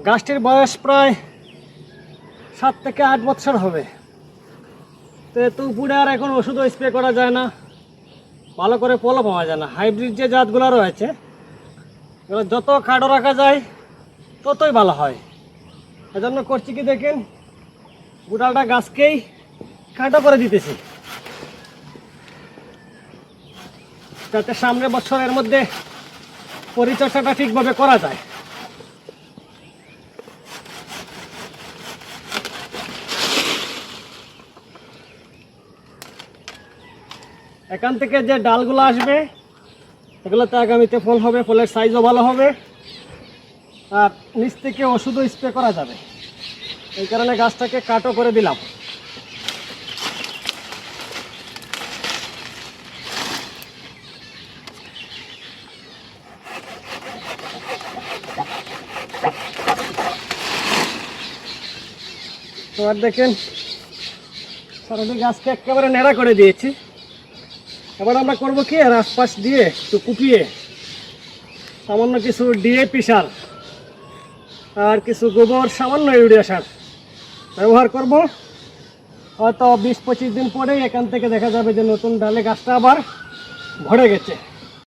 গাছটির বয়স প্রায় 7 থেকে 8 বছর হবে। তো এত উপরে আর এখন ওষুধও স্প্রে করা যায় না, ভালো করে ফলও পাওয়া যায় না। হাইব্রিড যে জাতগুলো রয়েছে এগুলো যত খাটো রাখা যায় ততই ভালো হয়। এজন্য করছি কি দেখেন, গোটালটা গাছকেই খাটো করে দিতেছি, যাতে সামনের বছরের মধ্যে পরিচর্যাটা ঠিকভাবে করা যায়। এখান থেকে যে ডালগুলো আসবে এগুলোতে আগামীতে ফল হবে, ফলের সাইজও ভালো হবে, আর নিচ থেকে ওষুধও স্প্রে করা যাবে। এই কারণে গাছটাকে কাটো করে দিলাম। তো আর দেখেন সারাদিন গাছকে একেবারে ন্যাড়া করে দিয়েছি। এবার আমরা করবো কি, আর আশপাশ দিয়ে একটু কুপিয়ে সামান্য কিছু ডিএপি সার আর কিছু গোবর, সামান্য ইউরিয়া সার ব্যবহার করব। হয়তো 20-25 দিন পরেই এখান থেকে দেখা যাবে যে নতুন ডালে গাছটা আবার ভরে গেছে।